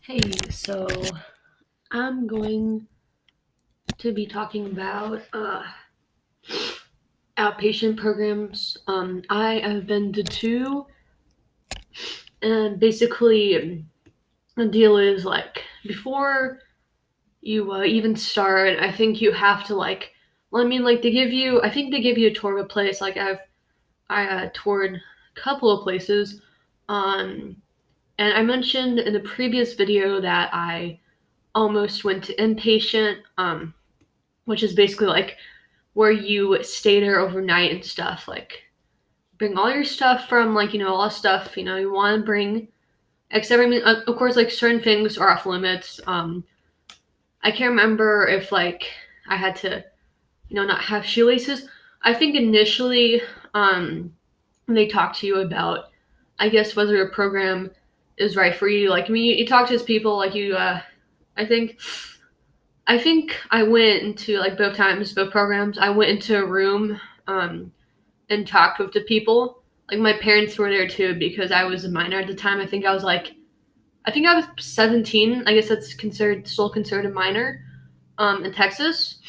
Hey, so I'm going to be talking about outpatient programs. I have been to two, and basically, the deal is like before you even start, I think you have to they give you, I think they give you a tour of a place. I toured a couple of places, um, and I mentioned in the previous video that I almost went to inpatient, which is basically like where you stay there overnight and stuff. Like, bring all your stuff from, all the stuff, you want to bring. Except, of course, like, certain things are off limits. I can't remember if, like, I had to, not have shoelaces. I think initially, they talk to you about, I guess, whether your program is right for you. Like, I mean, you talk to these people, like, I think. I think I went into like both times, both programs. I went into a room, and talked with the people. Like, my parents were there too because I was a minor at the time. I think I was 17. I guess that's still considered a minor, in Texas.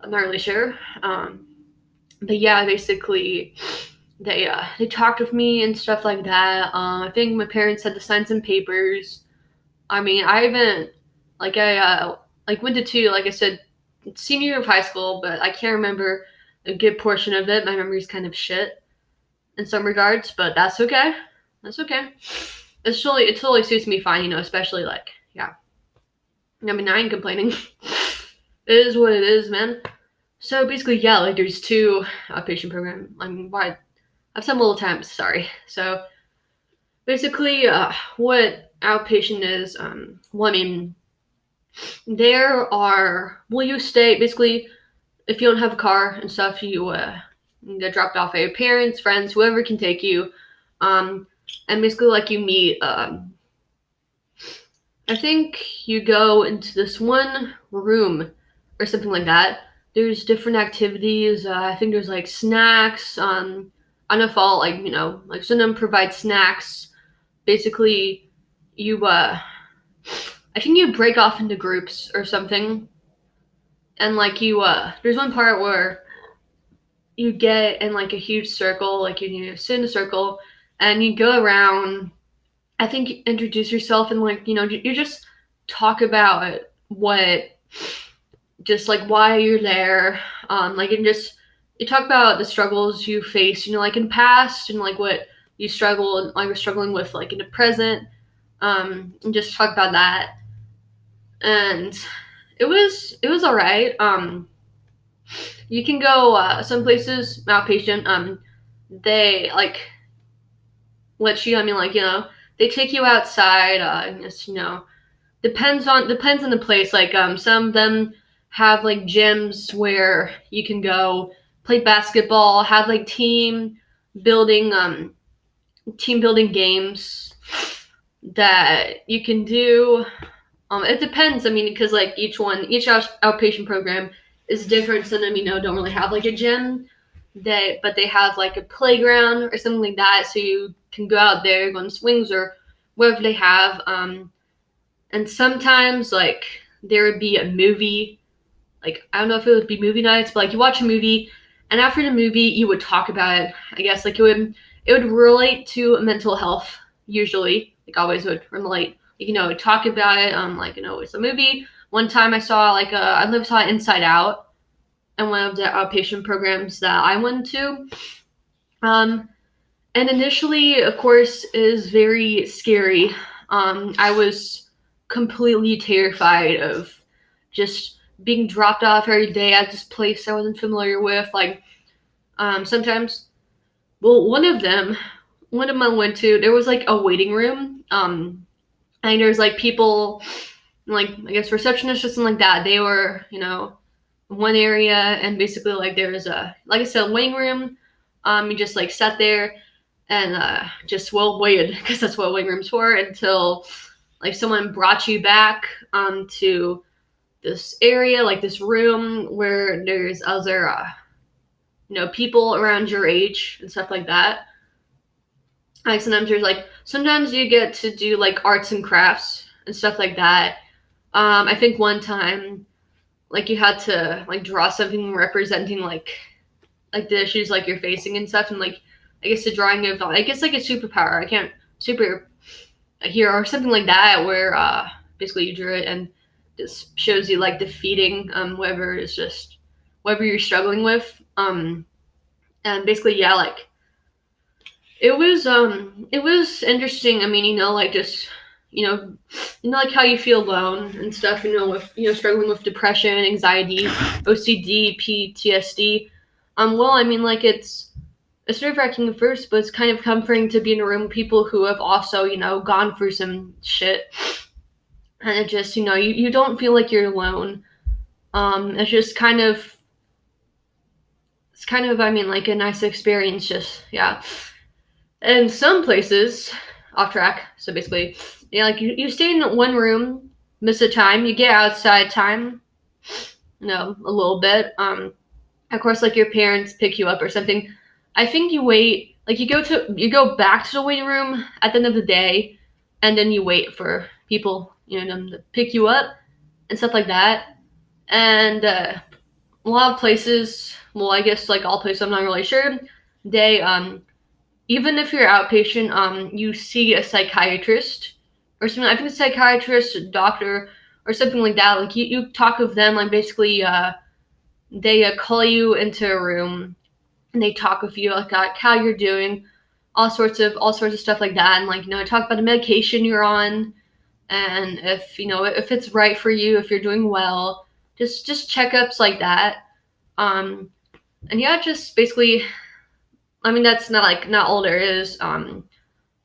I'm not really sure. But yeah, basically they talked with me and stuff like that. I think my parents had to sign some papers. I mean, I haven't I went to two, like I said, senior year of high school, but I can't remember a good portion of it. My memory's kind of shit in some regards, but that's okay. That's okay. It totally suits me fine, especially like, yeah. I mean, I ain't complaining. It is what it is, man. So basically, yeah, like there's two outpatient program. I mean, why? I've said multiple times, sorry. So basically, what outpatient is, well, I mean, you stay, basically, if you don't have a car and stuff, you get dropped off at your parents, friends, whoever can take you. Um, and basically, like, you meet, I think you go into this one room or something like that. There's different activities. I think there's like snacks. I don't know if all, like, some of them provide snacks. Basically, you, I think you break off into groups or something. And like there's one part where you get in like a huge circle, like you sit in a circle and you go around. I think you introduce yourself and, like, you just talk about what, just like why you're there, and just you talk about the struggles you face, like in past, and like what you struggle like you're struggling with, like in the present, and just talk about that. And it was all right. You can go some places outpatient. They like let you. I mean, like, they take you outside. And just, depends on the place. Like, some of them have like gyms where you can go play basketball. Have like building team building games that you can do. It depends. I mean, because like each outpatient program is different. Some of them, don't really have like a gym. But they have like a playground or something like that, so you can go out there, go on swings or whatever they have. And sometimes, like, there would be a movie. Like, I don't know if it would be movie nights, but like you watch a movie, and after the movie, you would talk about it. I guess like it would relate to mental health usually. Like, always would relate. Talk about it. Like, it's a movie. One time I saw I saw Inside Out in one of the outpatient programs that I went to. Um, and initially, of course, is very scary. I was completely terrified of just being dropped off every day at this place I wasn't familiar with. Like, sometimes, well, one of them I went to, there was like a waiting room. And there's like people, like, I guess receptionists or something like that. They were, one area, and basically, like, there was like I said, waiting room. You just like sat there and just waited, because that's what waiting rooms for, until like someone brought you back to this area, like this room where there's other people around your age and stuff like that. Like, sometimes you get to do like arts and crafts. and stuff like that. I think one time, like you had to like draw something representing like the issues like you're facing and stuff, and like I guess the drawing of I guess like a superpower. I can't super hero or something like that, where basically you drew it and just shows you like defeating whatever is just whatever you're struggling with. And basically yeah, like it was interesting. I mean, like just like how you feel alone and stuff, with struggling with depression, anxiety, OCD, PTSD. Well, I mean, like it's nerve-wracking at first, but it's kind of comforting to be in a room with people who have also, gone through some shit. And it just, you don't feel like you're alone. It's just I mean, like a nice experience, just, yeah. And some places, off track, so basically, like you stay in one room, miss a time, you get outside time, a little bit. Of course, like your parents pick you up or something. I think you wait, like you go back to the waiting room at the end of the day, and then you wait for people, them to pick you up and stuff like that. And a lot of places, well, I guess like all places, I'm not really sure. They even if you're outpatient, you see a psychiatrist or something. I think a psychiatrist, a doctor, or something like that. Like you talk with them, like basically, they call you into a room and they talk with you like how you're doing, all sorts of stuff like that, and like talk about the medication you're on, and if it's right for you, if you're doing well, just checkups like that. Um, and yeah, just basically, I mean that's not all there is.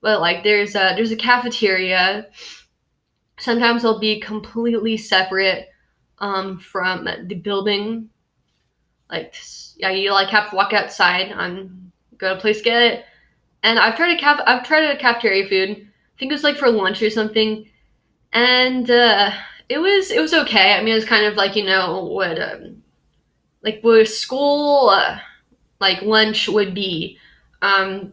But like there's a cafeteria. Sometimes they'll be completely separate from the building. Like yeah, you like have to walk outside and go to a place to get it. And I've tried a cafeteria food. I think it was like for lunch or something, and it was okay. I mean, it was kind of like what school like lunch would be. Um,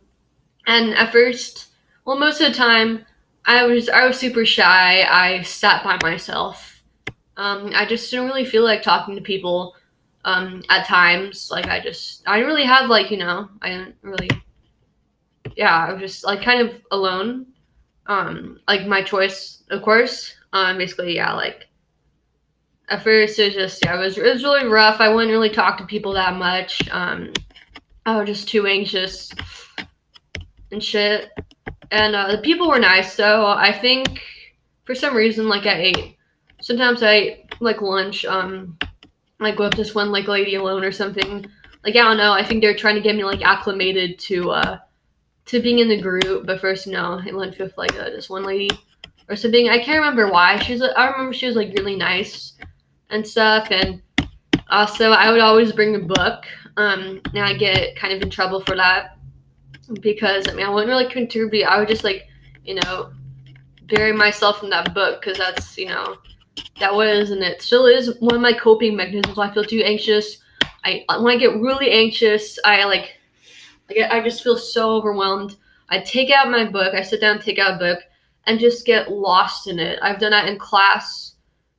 and at first, well, most of the time, I was super shy. I sat by myself. I just didn't really feel like talking to people. At times, like I didn't really have like I didn't really, yeah, I was just like kind of alone. Like my choice, of course. Basically, yeah, like at first it was just yeah, it was really rough. I wouldn't really talk to people that much. I was just too anxious and shit. And the people were nice, so I think for some reason, like sometimes I ate like lunch, like with this one like lady alone or something. Like I don't know, I think they're trying to get me like acclimated to being in the group. But first, I lunch with like this one lady or something. I can't remember why. I remember she was like really nice and stuff. And also, I would always bring a book. And I get kind of in trouble for that because I mean I wouldn't really contribute. I would just like bury myself in that book because that's that was and it still is one of my coping mechanisms. When I feel too anxious, when I get really anxious, I just feel so overwhelmed. I take out my book, I sit down, take out a book, and just get lost in it. I've done that in class,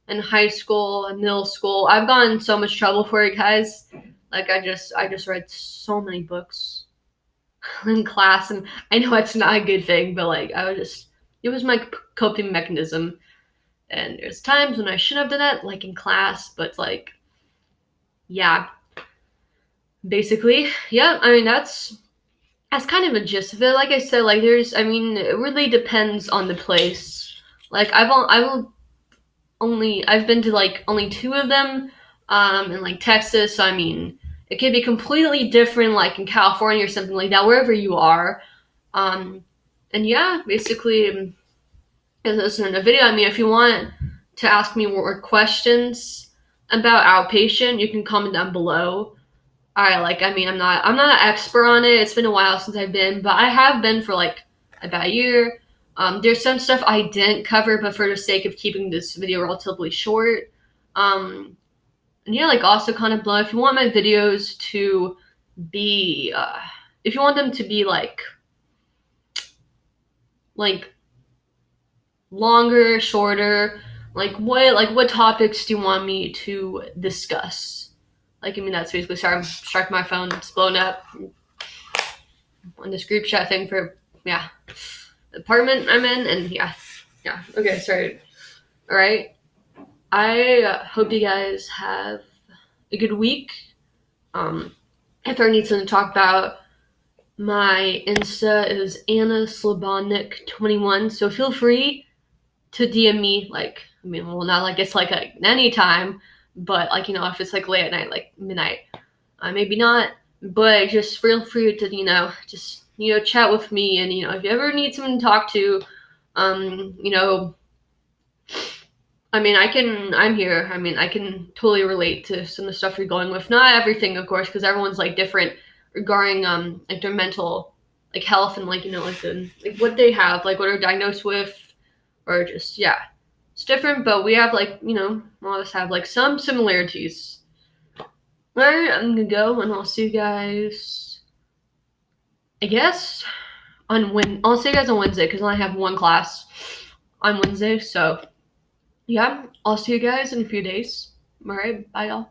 in high school, in middle school. I've gotten in so much trouble for it, guys. Like I just read so many books in class, and I know it's not a good thing, but like it was my coping mechanism. And there's times when I should have done that, like in class, but like, yeah, basically, yeah. I mean, that's kind of a gist of it. Like I said, like I mean, it really depends on the place. Like I've been to like only two of them, in like Texas. So, I mean, it could be completely different, like in California or something like that, wherever you are. Um, and yeah, basically, this isn't a video. I mean, if you want to ask me more questions about outpatient, you can comment down below. I mean, I'm not an expert on it. It's been a while since I've been, but I have been for like about a year. There's some stuff I didn't cover, but for the sake of keeping this video relatively short, um, and yeah, like also comment below if you want my videos to be, if you want them to be like longer, shorter? What topics do you want me to discuss? Like, I mean, that's basically, sorry, I'm striking my phone, it's blown up on this group chat thing for, yeah, the apartment I'm in, and yeah, okay, sorry. All right, I hope you guys have a good week. If there needs something to talk about, my Insta is Anna Slobodnik21, so feel free to DM me, like, I mean, well, not like it's like any time, but like, you know, if it's like late at night, like midnight, maybe not, but just feel free to, just, chat with me. And, if you ever need someone to talk to, you know, I mean, I'm here. I mean, I can totally relate to some of the stuff you're going with. Not everything, of course, because everyone's like different regarding, like their mental, like health and like, like what they have, like what they're diagnosed with, or just, yeah, it's different, but we have like, a lot of us have like some similarities. All right, I'm gonna go, and I'll see you guys, I guess, I'll see you guys on Wednesday, because I only have one class on Wednesday. So yeah, I'll see you guys in a few days. All right, bye y'all.